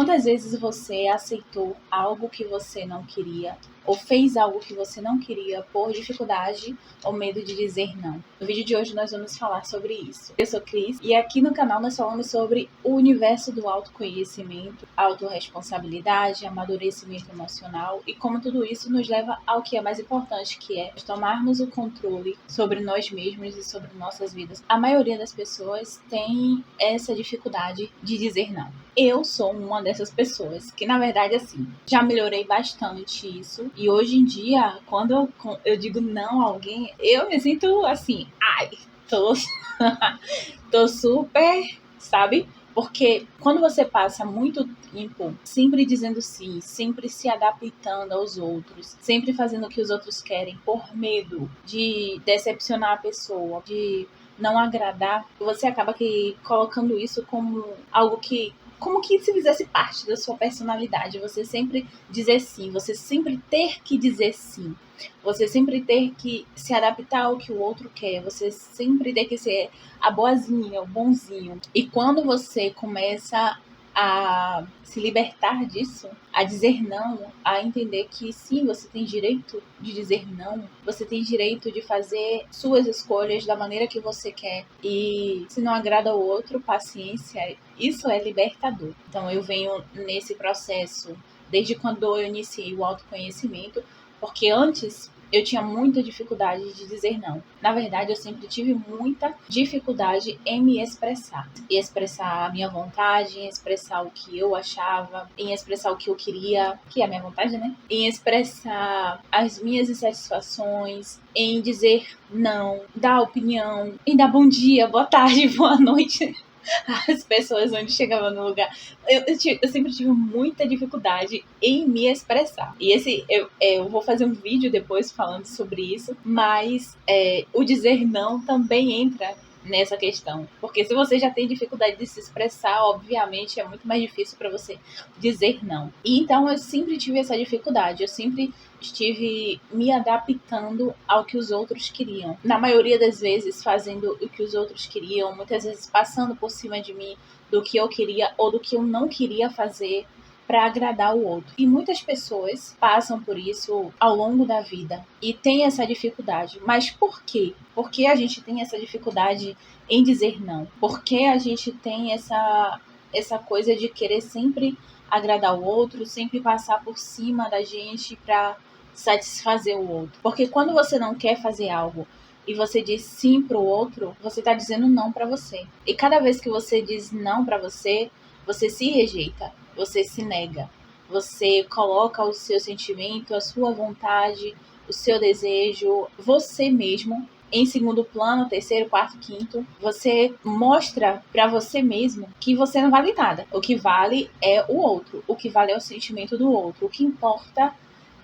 Quantas vezes você aceitou algo que você não queria ou fez algo que você não queria por dificuldade ou medo de dizer não? No vídeo de hoje nós vamos falar sobre isso. Eu sou Cris e aqui no canal nós falamos sobre o universo do autoconhecimento, autorresponsabilidade, amadurecimento emocional e como tudo isso nos leva ao que é mais importante, que é tomarmos o controle sobre nós mesmos e sobre nossas vidas. A maioria das pessoas tem essa dificuldade de dizer não. Eu sou uma dessas pessoas que, na verdade, assim, já melhorei bastante isso. E hoje em dia, quando eu digo não a alguém, eu me sinto assim, tô super, sabe? Porque quando você passa muito tempo sempre dizendo sim, sempre se adaptando aos outros, sempre fazendo o que os outros querem por medo de decepcionar a pessoa, de não agradar, você acaba que colocando isso como algo que como que se fizesse parte da sua personalidade, você sempre dizer sim, você sempre ter que dizer sim, você sempre ter que se adaptar ao que o outro quer, você sempre ter que ser a boazinha, o bonzinho. E quando você começa a se libertar disso, a dizer não, a entender que sim, você tem direito de dizer não, você tem direito de fazer suas escolhas da maneira que você quer e se não agrada ao outro, paciência, isso é libertador. Então eu venho nesse processo desde quando eu iniciei o autoconhecimento, porque antes eu tinha muita dificuldade de dizer não. Na verdade, eu sempre tive muita dificuldade em me expressar. Em expressar a minha vontade, em expressar o que eu achava, em expressar o que eu queria, que é a minha vontade, né? Em expressar as minhas insatisfações, em dizer não, dar opinião, em dar bom dia, boa tarde, boa noite as pessoas onde chegava no lugar. Eu sempre tive muita dificuldade em me expressar. E eu vou fazer um vídeo depois falando sobre isso, mas o dizer não também entra nessa questão. Porque se você já tem dificuldade de se expressar, obviamente é muito mais difícil para você dizer não. E então eu sempre tive essa dificuldade. Eu sempre estive me adaptando ao que os outros queriam. Na maioria das vezes, fazendo o que os outros queriam, muitas vezes passando por cima de mim do que eu queria ou do que eu não queria fazer para agradar o outro. E muitas pessoas passam por isso ao longo da vida e têm essa dificuldade. Mas por quê? Por que a gente tem essa dificuldade em dizer não? Por que a gente tem essa coisa de querer sempre agradar o outro, sempre passar por cima da gente para satisfazer o outro? Porque quando você não quer fazer algo e você diz sim pro outro, você tá dizendo não para você. E cada vez que você diz não para você, você se rejeita, você se nega. Você coloca o seu sentimento, a sua vontade, o seu desejo, você mesmo em segundo plano, terceiro, quarto, quinto. Você mostra para você mesmo que você não vale nada. O que vale é o outro. O que vale é o sentimento do outro. O que importa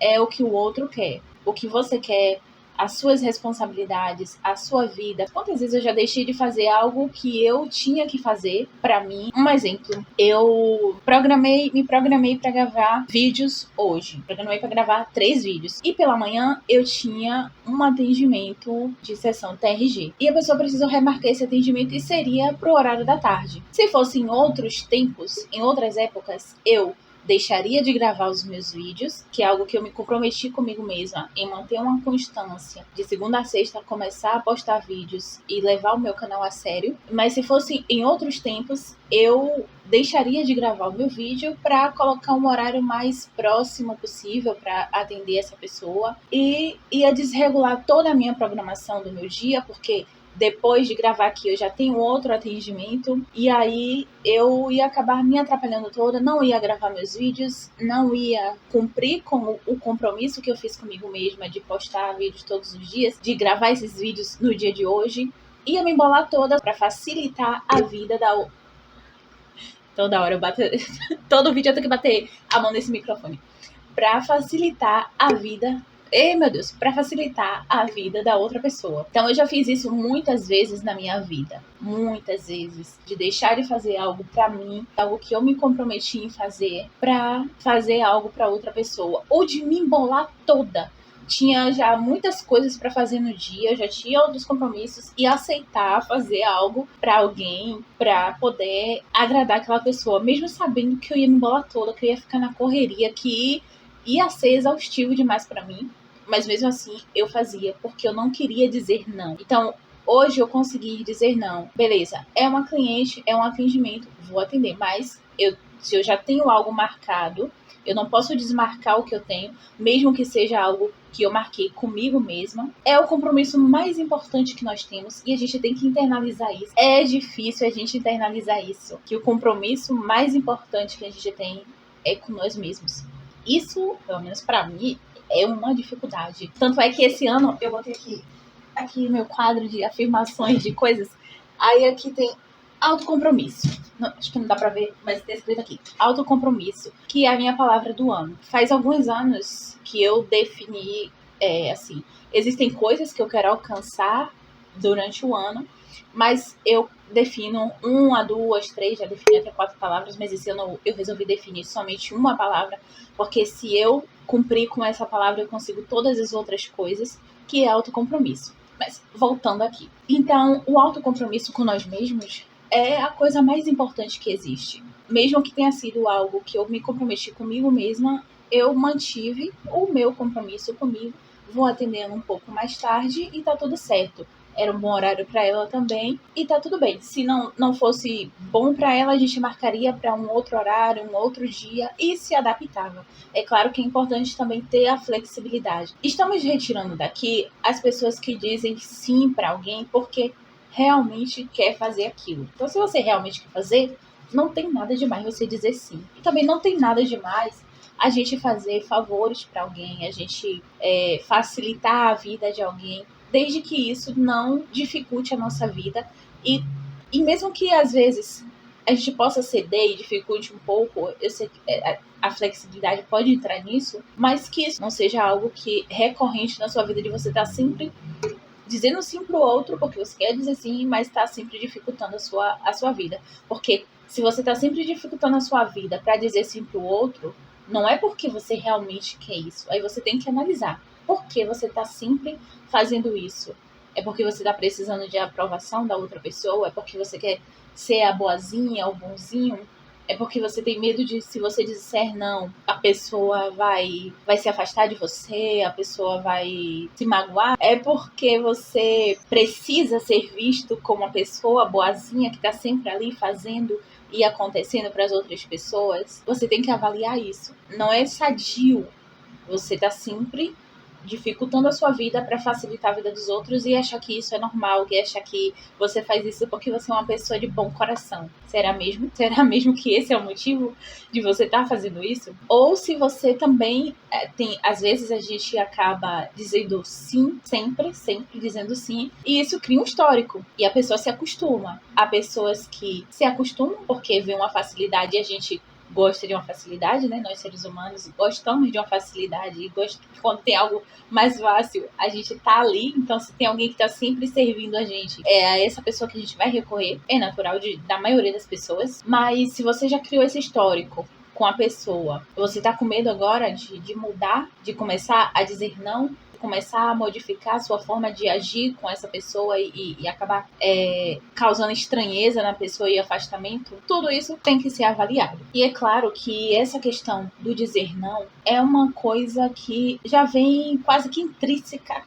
é o que o outro quer. O que você quer, as suas responsabilidades, a sua vida. Quantas vezes eu já deixei de fazer algo que eu tinha que fazer pra mim? Um exemplo, eu me programei pra gravar vídeos hoje. Programei pra gravar 3 vídeos. E pela manhã eu tinha um atendimento de sessão TRG. E a pessoa precisou remarcar esse atendimento e seria pro horário da tarde. Se fosse em outros tempos, em outras épocas, eu deixaria de gravar os meus vídeos, que é algo que eu me comprometi comigo mesma em manter uma constância de segunda a sexta, começar a postar vídeos e levar o meu canal a sério. Mas se fosse em outros tempos, eu deixaria de gravar o meu vídeo para colocar um horário mais próximo possível para atender essa pessoa e ia desregular toda a minha programação do meu dia, porque depois de gravar aqui eu já tenho outro atendimento e aí eu ia acabar me atrapalhando toda, não ia gravar meus vídeos, não ia cumprir com o compromisso que eu fiz comigo mesma de postar vídeos todos os dias, de gravar esses vídeos no dia de hoje, ia me embolar toda para facilitar a vida da... Toda hora eu bato... Todo vídeo eu tenho que bater a mão nesse microfone. Para facilitar a vida... meu Deus, para facilitar a vida da outra pessoa. Então eu já fiz isso muitas vezes na minha vida. Muitas vezes. De deixar de fazer algo para mim, algo que eu me comprometi em fazer, para fazer algo para outra pessoa. Ou de me embolar toda tinha já muitas coisas para fazer no dia, eu já tinha outros compromissos, e aceitar fazer algo para alguém, para poder agradar aquela pessoa, mesmo sabendo que eu ia me embolar toda, que eu ia ficar na correria, que ia ser exaustivo demais para mim, mas mesmo assim eu fazia, porque eu não queria dizer não. Então, hoje eu consegui dizer não. Beleza, é uma cliente, é um atendimento, vou atender, mas se eu já tenho algo marcado, eu não posso desmarcar o que eu tenho, mesmo que seja algo que eu marquei comigo mesma. É o compromisso mais importante que nós temos e a gente tem que internalizar isso. É difícil a gente internalizar isso, que o compromisso mais importante que a gente tem é com nós mesmos. Isso, pelo menos para mim, é uma dificuldade. Tanto é que esse ano eu botei aqui meu quadro de afirmações de coisas. Aí aqui tem autocompromisso. Não, acho que não dá pra ver, mas tá escrito aqui. Autocompromisso, que é a minha palavra do ano. Faz alguns anos que eu defini, assim, existem coisas que eu quero alcançar durante o ano, mas eu defino 1, 2, 3, já defini até 4 palavras, mas esse ano eu resolvi definir somente uma palavra, porque se eu cumprir com essa palavra, eu consigo todas as outras coisas, que é autocompromisso. Mas voltando aqui. Então, o autocompromisso com nós mesmos é a coisa mais importante que existe. Mesmo que tenha sido algo que eu me comprometi comigo mesma, eu mantive o meu compromisso comigo. Vou atendendo um pouco mais tarde e tá tudo certo. Era um bom horário para ela também e tá tudo bem. Se não fosse bom para ela, a gente marcaria para um outro horário, um outro dia e se adaptava. É claro que é importante também ter a flexibilidade. Estamos retirando daqui as pessoas que dizem sim para alguém porque realmente quer fazer aquilo. Então, se você realmente quer fazer, não tem nada demais você dizer sim. E também não tem nada demais a gente fazer favores para alguém, a gente facilitar a vida de alguém, desde que isso não dificulte a nossa vida. E mesmo que às vezes a gente possa ceder e dificulte um pouco, eu sei que a flexibilidade pode entrar nisso, mas que isso não seja algo que recorrente na sua vida, de você estar sempre dizendo sim pro outro, porque você quer dizer sim, mas tá sempre dificultando a sua vida. Porque se você tá sempre dificultando a sua vida para dizer sim pro outro, não é porque você realmente quer isso. Aí você tem que analisar. Por que você tá sempre fazendo isso? É porque você tá precisando de aprovação da outra pessoa? É porque você quer ser a boazinha, o bonzinho? É porque você tem medo de, se você disser não, a pessoa vai se afastar de você, a pessoa vai se magoar? É porque você precisa ser visto como uma pessoa boazinha que tá sempre ali fazendo e acontecendo para as outras pessoas? Você tem que avaliar isso. Não é sadio você tá sempre dificultando a sua vida para facilitar a vida dos outros e achar que isso é normal, que achar que você faz isso porque você é uma pessoa de bom coração. Será mesmo? Será mesmo que esse é o motivo de você estar fazendo isso? Ou se você também tem, às vezes a gente acaba dizendo sim, sempre dizendo sim, e isso cria um histórico e a pessoa se acostuma. Há pessoas que se acostumam porque vê uma facilidade e a gente gosta de uma facilidade, né? Nós seres humanos gostamos de uma facilidade e quando tem algo mais fácil, a gente tá ali. Então, se tem alguém que tá sempre servindo a gente, é a essa pessoa que a gente vai recorrer. É natural da maioria das pessoas. Mas se você já criou esse histórico com a pessoa, você tá com medo agora de mudar, de começar a dizer não, começar a modificar a sua forma de agir com essa pessoa e acabar causando estranheza na pessoa e afastamento, tudo isso tem que ser avaliado. E é claro que essa questão do dizer não é uma coisa que já vem quase que intrínseca,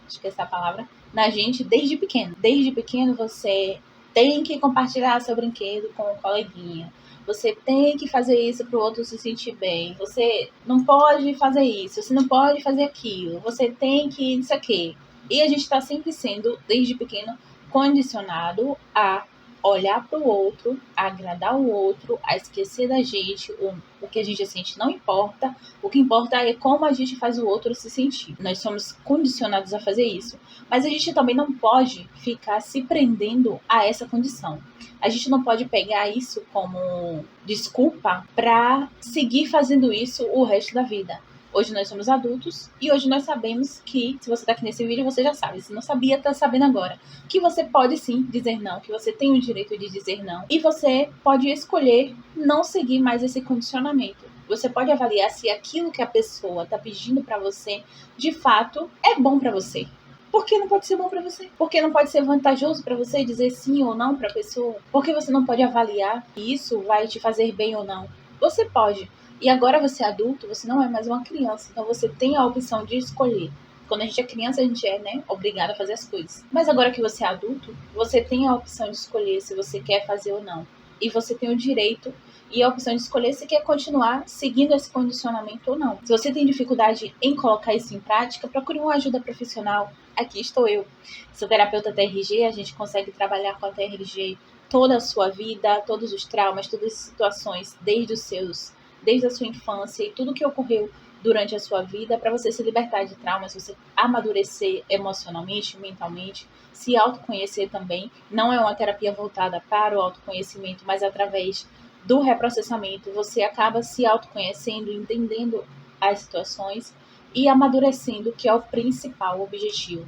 acho que essa é a palavra, na gente desde pequeno. Desde pequeno você tem que compartilhar seu brinquedo com um coleguinha. Você tem que fazer isso para o outro se sentir bem. Você não pode fazer isso, você não pode fazer aquilo. Você tem que isso aqui. E a gente está sempre sendo, desde pequeno, condicionado a olhar para o outro, a agradar o outro, a esquecer da gente. O que a gente sente não importa. O que importa é como a gente faz o outro se sentir. Nós somos condicionados a fazer isso. Mas a gente também não pode ficar se prendendo a essa condição. A gente não pode pegar isso como desculpa para seguir fazendo isso o resto da vida. Hoje nós somos adultos e hoje nós sabemos que, se você tá aqui nesse vídeo, você já sabe. Se não sabia, tá sabendo agora. Que você pode sim dizer não, que você tem o direito de dizer não. E você pode escolher não seguir mais esse condicionamento. Você pode avaliar se aquilo que a pessoa está pedindo para você, de fato, é bom para você. Por que não pode ser bom para você? Por que não pode ser vantajoso para você dizer sim ou não para a pessoa? Por que você não pode avaliar se isso vai te fazer bem ou não? Você pode. E agora você é adulto, você não é mais uma criança, então você tem a opção de escolher. Quando a gente é criança, a gente é, né, obrigado a fazer as coisas. Mas agora que você é adulto, você tem a opção de escolher se você quer fazer ou não. E você tem o direito e a opção de escolher se quer continuar seguindo esse condicionamento ou não. Se você tem dificuldade em colocar isso em prática, procure uma ajuda profissional. Aqui estou eu. Sou terapeuta TRG, a gente consegue trabalhar com a TRG toda a sua vida, todos os traumas, todas as situações, desde a sua infância e tudo que ocorreu durante a sua vida, para você se libertar de traumas, você amadurecer emocionalmente, mentalmente, se autoconhecer também. Não é uma terapia voltada para o autoconhecimento, mas através do reprocessamento, você acaba se autoconhecendo, entendendo as situações e amadurecendo, que é o principal objetivo.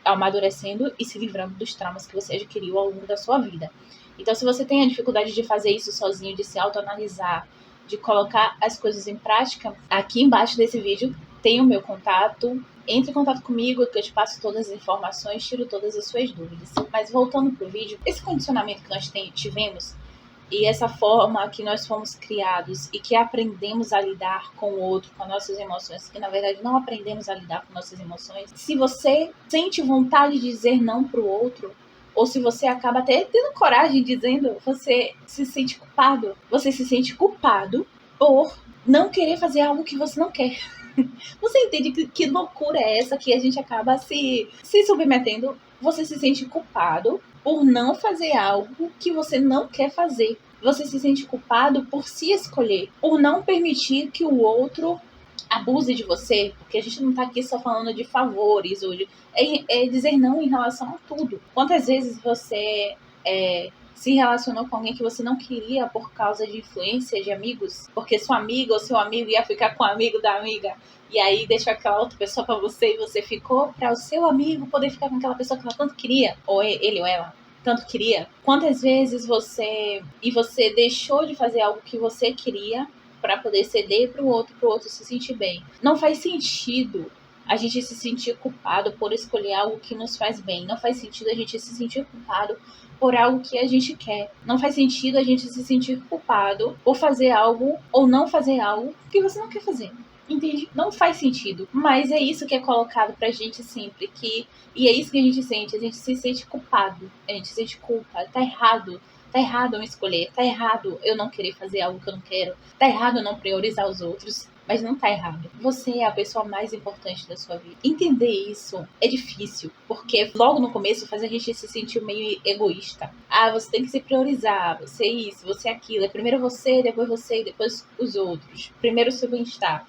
Amadurecendo e se livrando dos traumas que você adquiriu ao longo da sua vida. Então, se você tem a dificuldade de fazer isso sozinho, de se autoanalisar, de colocar as coisas em prática, aqui embaixo desse vídeo tem o meu contato. Entre em contato comigo que eu te passo todas as informações, tiro todas as suas dúvidas. Mas voltando pro vídeo, esse condicionamento que nós tivemos e essa forma que nós fomos criados e que aprendemos a lidar com o outro, com as nossas emoções, que na verdade não aprendemos a lidar com nossas emoções. Se você sente vontade de dizer não pro outro, ou se você acaba até tendo coragem dizendo, você se sente culpado. Você se sente culpado por não querer fazer algo que você não quer. Você entende que loucura é essa que a gente acaba se submetendo? Você se sente culpado por não fazer algo que você não quer fazer. Você se sente culpado por se escolher, por não permitir que o outro abuse de você, porque a gente não tá aqui só falando de favores hoje, é dizer não em relação a tudo. Quantas vezes você se relacionou com alguém que você não queria por causa de influência de amigos, porque sua amiga ou seu amigo ia ficar com o amigo da amiga, e aí deixou aquela outra pessoa pra você e você ficou para o seu amigo poder ficar com aquela pessoa que ela tanto queria, ou ele ou ela tanto queria. Quantas vezes você deixou de fazer algo que você queria para poder ceder para o outro se sentir bem. Não faz sentido a gente se sentir culpado por escolher algo que nos faz bem. Não faz sentido a gente se sentir culpado por algo que a gente quer. Não faz sentido a gente se sentir culpado por fazer algo ou não fazer algo que você não quer fazer. Entende? Não faz sentido. Mas é isso que é colocado pra gente sempre. E é isso que a gente sente. A gente se sente culpado. A gente sente culpa. Tá errado. Tá errado eu me escolher. Tá errado eu não querer fazer algo que eu não quero. Tá errado eu não priorizar os outros. Mas não tá errado. Você é a pessoa mais importante da sua vida. Entender isso é difícil, porque logo no começo faz a gente se sentir meio egoísta. Ah, você tem que se priorizar, você é isso, você é aquilo. É primeiro você, e depois os outros. Primeiro o seu bem-estar.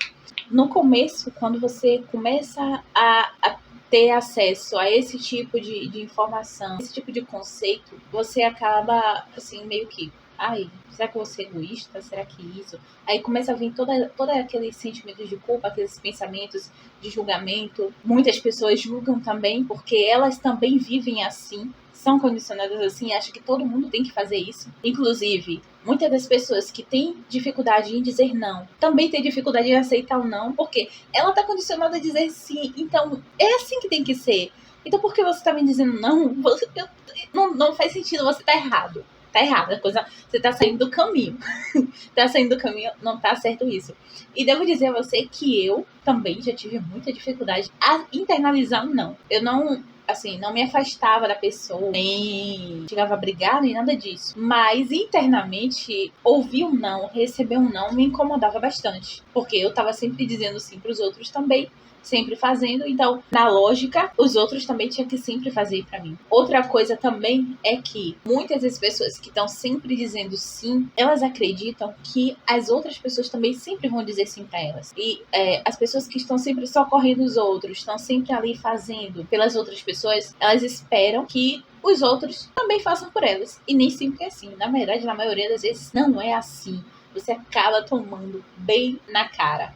No começo, quando você começa a ter acesso a esse tipo de informação, esse tipo de conceito, você acaba, assim, meio que... Ai, será que eu vou ser egoísta? Será que isso? Aí começa a vir toda aqueles sentimentos de culpa, aqueles pensamentos de julgamento. Muitas pessoas julgam também, porque elas também vivem assim, são condicionadas assim, acham que todo mundo tem que fazer isso. Inclusive, muitas das pessoas que têm dificuldade em dizer não, também têm dificuldade em aceitar o não, porque ela está condicionada a dizer sim, então é assim que tem que ser. Então por que você está me dizendo não? Não faz sentido, você está errado. Tá errado, a coisa, você tá saindo do caminho. Tá saindo do caminho, não tá certo isso. E devo dizer a você que eu também já tive muita dificuldade a internalizar um não. Eu não, assim, não me afastava da pessoa, nem chegava a brigar, nem nada disso. Mas internamente, ouvir um não, receber um não, me incomodava bastante. Porque eu tava sempre dizendo sim pros outros também, sempre fazendo, então, na lógica, os outros também tinham que sempre fazer pra mim. Outra coisa também é que muitas das pessoas que estão sempre dizendo sim, elas acreditam que as outras pessoas também sempre vão dizer sim pra elas. E as pessoas que estão sempre socorrendo os outros, estão sempre ali fazendo pelas outras pessoas, elas esperam que os outros também façam por elas. E nem sempre é assim. Na verdade, na maioria das vezes, não é assim. Você acaba tomando bem na cara.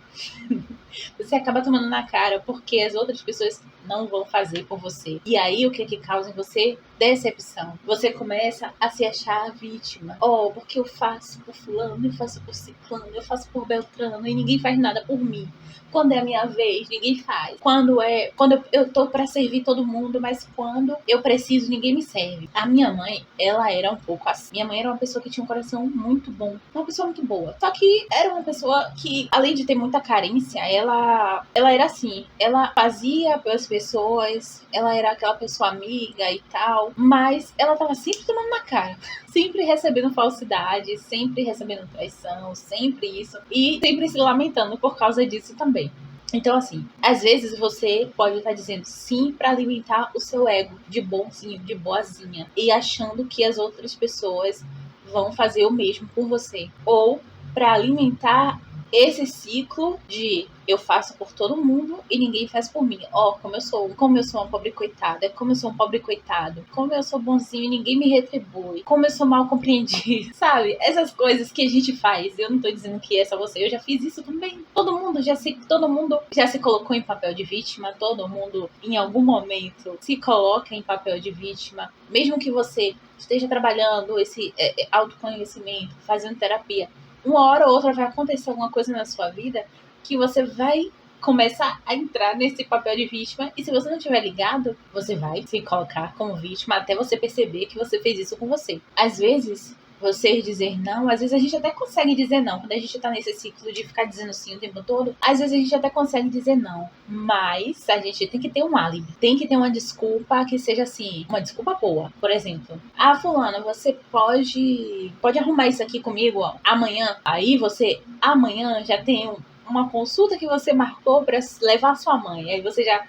Você acaba tomando na cara porque as outras pessoas não vão fazer por você. E aí, o que causa em você? Decepção. Você começa a se achar a vítima. Oh, porque eu faço por fulano, eu faço por ciclano, eu faço por beltrano e ninguém faz nada por mim. Quando é a minha vez, ninguém faz. Quando eu tô pra servir todo mundo, mas quando eu preciso, ninguém me serve. A minha mãe, ela era um pouco assim. Minha mãe era uma pessoa que tinha um coração muito bom. Uma pessoa muito boa. Só que era uma pessoa que, além de ter muita carência, ela era assim. Ela fazia pelas pessoas, ela era aquela pessoa amiga e tal, mas ela tava sempre tomando na cara. Sempre recebendo falsidade, sempre recebendo traição, sempre isso. E sempre se lamentando por causa disso também. Então, assim, às vezes você pode estar dizendo sim para alimentar o seu ego de bonzinho, de boazinha, e achando que as outras pessoas vão fazer o mesmo por você. Ou para alimentar esse ciclo de eu faço por todo mundo e ninguém faz por mim. Ó, como eu sou uma pobre coitada, como eu sou um pobre coitado, como eu sou bonzinho e ninguém me retribui, como eu sou mal compreendido, sabe? Essas coisas que a gente faz. Eu não tô dizendo que é só você, eu já fiz isso também. Todo mundo já se colocou em papel de vítima, todo mundo em algum momento se coloca em papel de vítima, mesmo que você esteja trabalhando esse autoconhecimento, fazendo terapia. Uma hora ou outra vai acontecer alguma coisa na sua vida que você vai começar a entrar nesse papel de vítima, e se você não estiver ligado, você vai se colocar como vítima até você perceber que você fez isso com você. Às vezes, você dizer não, às vezes a gente até consegue dizer não, quando a gente tá nesse ciclo de ficar dizendo sim o tempo todo, às vezes a gente até consegue dizer não, mas a gente tem que ter um álibi, tem que ter uma desculpa que seja assim, uma desculpa boa. Por exemplo, fulana, você pode arrumar isso aqui comigo amanhã? Aí você amanhã já tem uma consulta que você marcou pra levar sua mãe. Aí você já,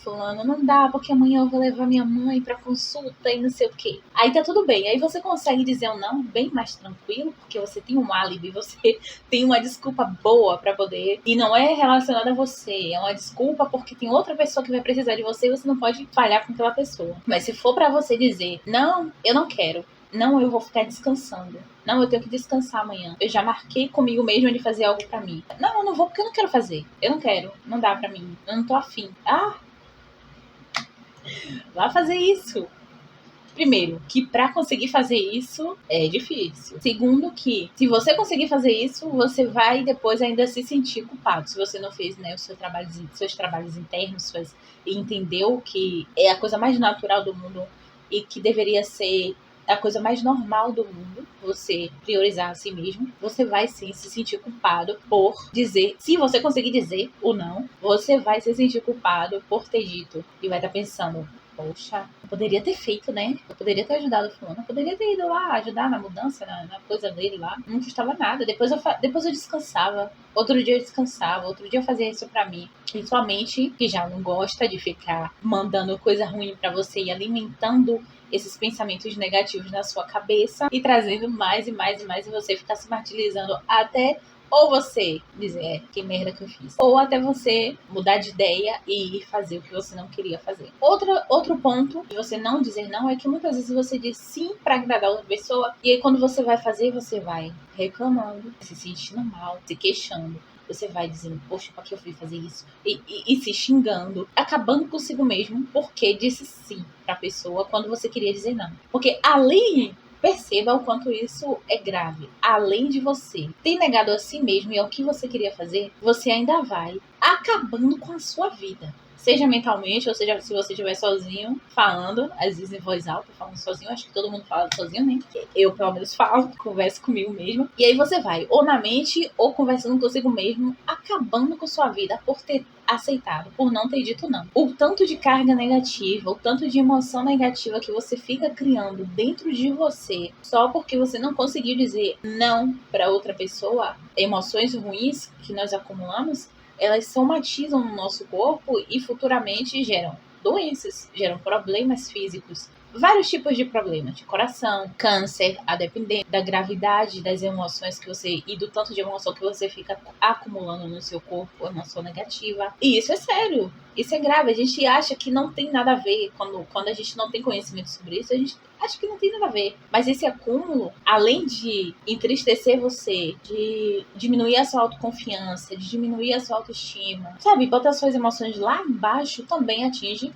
fulano, não dá, porque amanhã eu vou levar minha mãe pra consulta e não sei o quê. Aí tá tudo bem. Aí você consegue dizer um não bem mais tranquilo, porque você tem um álibi, você tem uma desculpa boa pra poder. E não é relacionada a você, é uma desculpa porque tem outra pessoa que vai precisar de você e você não pode falhar com aquela pessoa. Mas se for pra você dizer, não, eu não quero. Não, eu vou ficar descansando. Não, eu tenho que descansar amanhã. Eu já marquei comigo mesma de fazer algo pra mim. Não, eu não vou porque eu não quero fazer. Eu não quero. Não dá pra mim. Eu não tô afim. Vá fazer isso. Primeiro, que pra conseguir fazer isso é difícil. Segundo, que se você conseguir fazer isso, você vai depois ainda se sentir culpado. Se você não fez, né, seus trabalhos internos, e entendeu que é a coisa mais natural do mundo e que deveria ser a coisa mais normal do mundo, você priorizar a si mesmo, você vai sim se sentir culpado por dizer, se você conseguir dizer ou não, você vai se sentir culpado por ter dito e vai estar pensando, poxa, eu poderia ter feito, né? Eu poderia ter ajudado o fulano, eu poderia ter ido lá ajudar na mudança, na coisa dele lá, não custava nada, depois eu descansava, outro dia eu descansava, outro dia eu fazia isso pra mim. E sua mente, que já não gosta de ficar mandando coisa ruim pra você e alimentando esses pensamentos negativos na sua cabeça e trazendo mais e mais e mais, e você ficar se martirizando até ou você dizer, que merda que eu fiz, ou até você mudar de ideia e ir fazer o que você não queria fazer. Outro ponto de você não dizer não é que muitas vezes você diz sim pra agradar outra pessoa, e aí quando você vai fazer, você vai reclamando, se sentindo mal, se queixando. Você vai dizendo, poxa, pra que eu fui fazer isso? E se xingando, acabando consigo mesmo, porque disse sim pra pessoa quando você queria dizer não. Porque perceba o quanto isso é grave. Além de você ter negado a si mesmo e ao que você queria fazer, você ainda vai acabando com a sua vida. Seja mentalmente, ou seja, se você estiver sozinho, falando, às vezes em voz alta, falando sozinho, acho que todo mundo fala sozinho, né? Eu, pelo menos, falo, converso comigo mesmo. E aí você vai, ou na mente, ou conversando consigo mesmo, acabando com sua vida por ter aceitado, por não ter dito não. O tanto de carga negativa, o tanto de emoção negativa que você fica criando dentro de você, só porque você não conseguiu dizer não para outra pessoa, emoções ruins que nós acumulamos, elas somatizam no nosso corpo e futuramente geram doenças, geram problemas físicos. Vários tipos de problemas, de coração, câncer, a depender da gravidade das emoções que você e do tanto de emoção que você fica acumulando no seu corpo, emoção negativa. E isso é sério, isso é grave. A gente acha que não tem nada a ver quando a gente não tem conhecimento sobre isso. Acho que não tem nada a ver. Mas esse acúmulo, além de entristecer você, de diminuir a sua autoconfiança, de diminuir a sua autoestima, sabe? Botar suas emoções lá embaixo, também atinge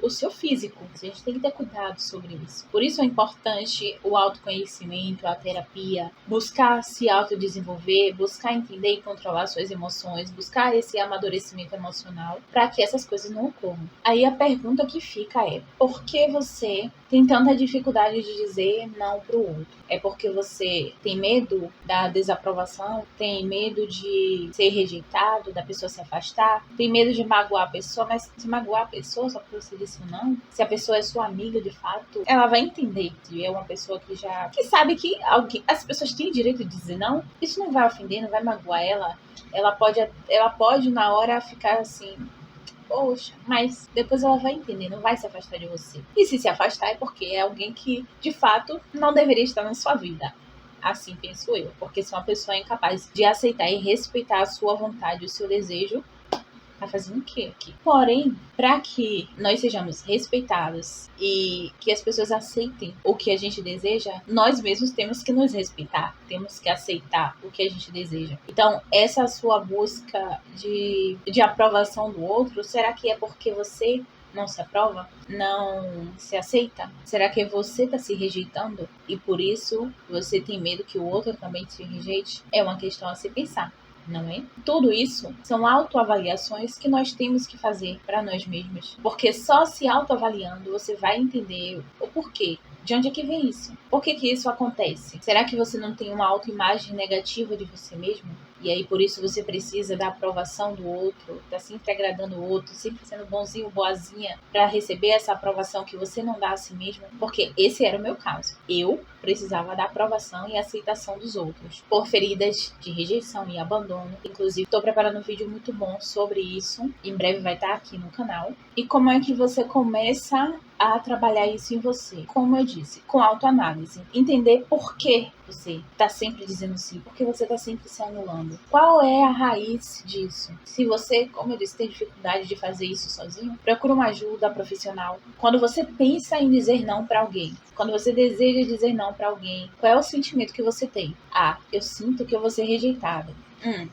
o seu físico. A gente tem que ter cuidado sobre isso. Por isso é importante o autoconhecimento, a terapia, buscar se autodesenvolver, buscar entender e controlar suas emoções, buscar esse amadurecimento emocional para que essas coisas não ocorram. Aí a pergunta que fica é: por que você tem tanta dificuldade de dizer não pro outro? É porque você tem medo da desaprovação? Tem medo de ser rejeitado, da pessoa se afastar? Tem medo de magoar a pessoa? Mas se magoar a pessoa só porque você disse não, se a pessoa é sua amiga de fato, ela vai entender que é uma pessoa que sabe que as pessoas têm direito de dizer não. Isso não vai ofender, não vai magoar ela. Ela pode na hora ficar assim: poxa, mas depois ela vai entender, não vai se afastar de você. E se afastar é porque é alguém que, de fato, não deveria estar na sua vida. Assim penso eu. Porque se uma pessoa é incapaz de aceitar e respeitar a sua vontade, o seu desejo, tá fazendo o quê aqui? Porém, para que nós sejamos respeitados e que as pessoas aceitem o que a gente deseja, nós mesmos temos que nos respeitar, temos que aceitar o que a gente deseja. Então, essa sua busca de aprovação do outro, será que é porque você não se aprova? Não se aceita? Será que você está se rejeitando e por isso você tem medo que o outro também te rejeite? É uma questão a se pensar, não é? Tudo isso são autoavaliações que nós temos que fazer para nós mesmos. Porque só se autoavaliando você vai entender o porquê. De onde é que vem isso? Por que isso acontece? Será que você não tem uma autoimagem negativa de você mesmo? E aí, por isso, você precisa da aprovação do outro, tá sempre agradando o outro, sempre sendo bonzinho, boazinha, para receber essa aprovação que você não dá a si mesmo? Porque esse era o meu caso. Eu precisava da aprovação e aceitação dos outros, por feridas de rejeição e abandono. Inclusive, estou preparando um vídeo muito bom sobre isso. Em breve vai estar aqui no canal. E como é que você começa a trabalhar isso em você? Como eu disse, com autoanálise. Entender por que você está sempre dizendo sim, por que você está sempre se anulando. Qual é a raiz disso? Se você, como eu disse, tem dificuldade de fazer isso sozinho, procura uma ajuda profissional. Quando você pensa em dizer não para alguém, quando você deseja dizer não para alguém, qual é o sentimento que você tem? Ah, eu sinto que eu vou ser rejeitada.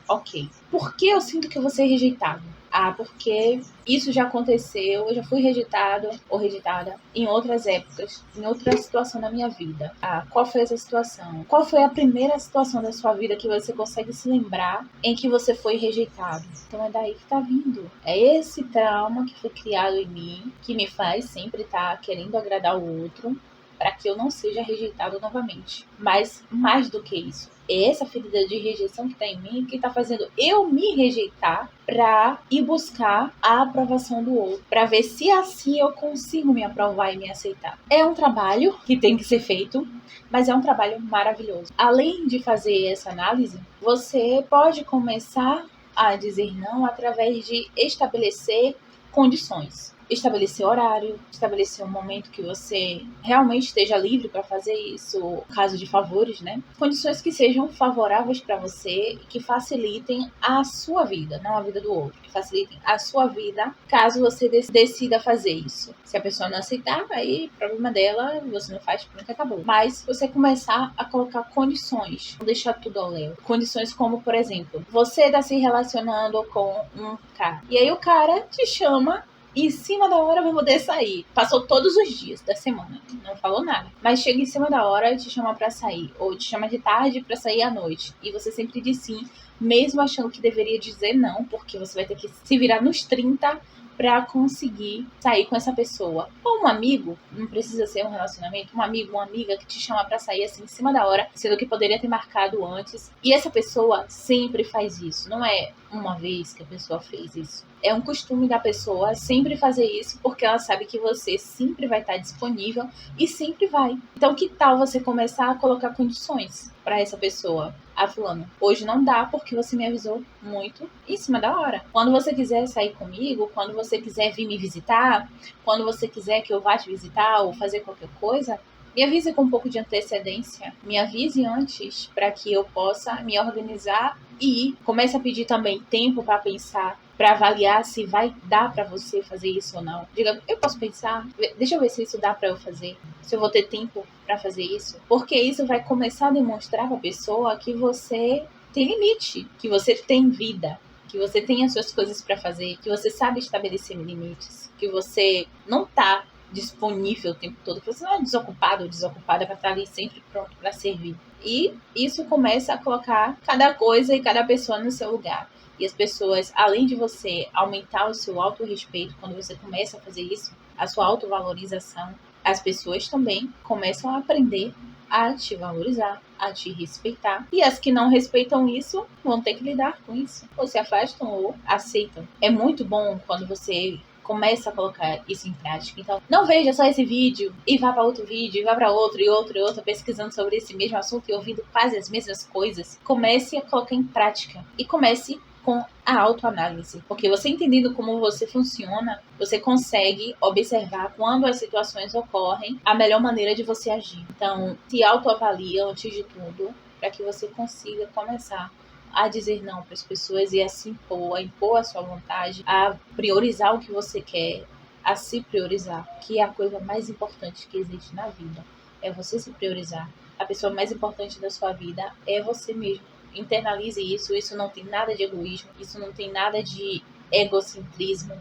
Ok. Por que eu sinto que eu vou ser rejeitado? Ah, porque isso já aconteceu, eu já fui rejeitado ou rejeitada em outras épocas, em outra situação da minha vida. Ah, qual foi essa situação? Qual foi a primeira situação da sua vida que você consegue se lembrar em que você foi rejeitado? Então é daí que tá vindo. É esse trauma que foi criado em mim, que me faz sempre estar querendo agradar o outro, para que eu não seja rejeitado novamente. Mas mais do que isso, é essa ferida de rejeição que está em mim que está fazendo eu me rejeitar para ir buscar a aprovação do outro, para ver se assim eu consigo me aprovar e me aceitar. É um trabalho que tem que ser feito, mas é um trabalho maravilhoso. Além de fazer essa análise, você pode começar a dizer não através de estabelecer condições. Estabelecer horário, estabelecer um momento que você realmente esteja livre para fazer isso, caso de favores, né? Condições que sejam favoráveis para você e que facilitem a sua vida, não a vida do outro, que facilitem a sua vida, caso você decida fazer isso. Se a pessoa não aceitar, aí problema dela, você não faz, pronto, acabou. Mas você começar a colocar condições, não deixar tudo ao léu. Condições como, por exemplo, você está se relacionando com um cara, e aí o cara te chama em cima da hora pra poder sair. Passou todos os dias da semana, não falou nada. Mas chega em cima da hora e te chama pra sair. Ou te chama de tarde pra sair à noite. E você sempre diz sim, mesmo achando que deveria dizer não, porque você vai ter que se virar nos 30 pra conseguir sair com essa pessoa. Ou um amigo, não precisa ser um relacionamento, um amigo, uma amiga que te chama pra sair assim em cima da hora, sendo que poderia ter marcado antes. E essa pessoa sempre faz isso, não é uma vez que a pessoa fez isso. É um costume da pessoa sempre fazer isso porque ela sabe que você sempre vai estar disponível e sempre vai. Então, que tal você começar a colocar condições para essa pessoa? Ah, fulano, hoje não dá porque você me avisou muito em cima da hora. Quando você quiser sair comigo, quando você quiser vir me visitar, quando você quiser que eu vá te visitar ou fazer qualquer coisa, me avise com um pouco de antecedência. Me avise antes para que eu possa me organizar e comece a pedir também tempo para pensar, para avaliar se vai dar para você fazer isso ou não. Diga, eu posso pensar, deixa eu ver se isso dá para eu fazer, se eu vou ter tempo para fazer isso, porque isso vai começar a demonstrar para a pessoa que você tem limite, que você tem vida, que você tem as suas coisas para fazer, que você sabe estabelecer limites, que você não tá disponível o tempo todo, que você não é desocupado ou desocupada para estar ali sempre pronto para servir. E isso começa a colocar cada coisa e cada pessoa no seu lugar. E as pessoas, além de você aumentar o seu autorrespeito, quando você começa a fazer isso, a sua autovalorização, as pessoas também começam a aprender a te valorizar, a te respeitar. E as que não respeitam isso vão ter que lidar com isso. Ou se afastam ou aceitam. É muito bom quando você começa a colocar isso em prática. Então, não veja só esse vídeo e vá para outro vídeo, e vá para outro e outro e outro, pesquisando sobre esse mesmo assunto e ouvindo quase as mesmas coisas. Comece a colocar em prática e comece com a autoanálise, porque você entendendo como você funciona, você consegue observar quando as situações ocorrem, a melhor maneira de você agir. Então, se autoavalie antes de tudo, para que você consiga começar a dizer não para as pessoas e a se impor, a impor a sua vontade, a priorizar o que você quer, a se priorizar, que é a coisa mais importante que existe na vida. É você se priorizar. A pessoa mais importante da sua vida é você mesmo. Internalize isso, isso não tem nada de egoísmo, isso não tem nada de egocentrismo.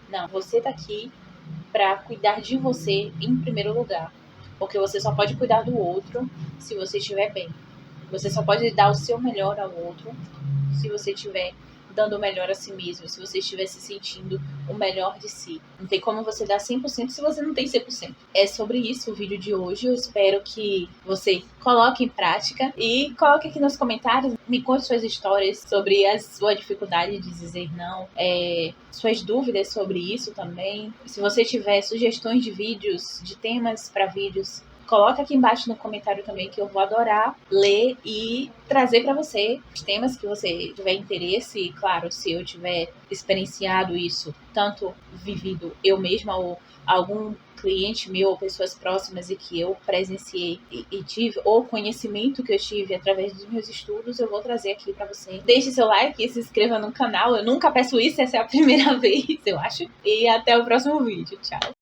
Não, você tá aqui para cuidar de você em primeiro lugar. Porque você só pode cuidar do outro se você estiver bem. Você só pode dar o seu melhor ao outro se você estiver dando o melhor a si mesmo, se você estiver se sentindo o melhor de si. Não tem como você dar 100% se você não tem 100%. É sobre isso o vídeo de hoje. Eu espero que você coloque em prática e coloque aqui nos comentários, me conte suas histórias sobre a sua dificuldade de dizer não, suas dúvidas sobre isso também. Se você tiver sugestões de vídeos, de temas para vídeos, coloca aqui embaixo no comentário também, que eu vou adorar ler e trazer para você os temas que você tiver interesse. E, claro, se eu tiver experienciado isso, tanto vivido eu mesma ou algum cliente meu ou pessoas próximas e que eu presenciei e tive, ou conhecimento que eu tive através dos meus estudos, eu vou trazer aqui para você. Deixe seu like e se inscreva no canal. Eu nunca peço isso, essa é a primeira vez, eu acho. E até o próximo vídeo. Tchau!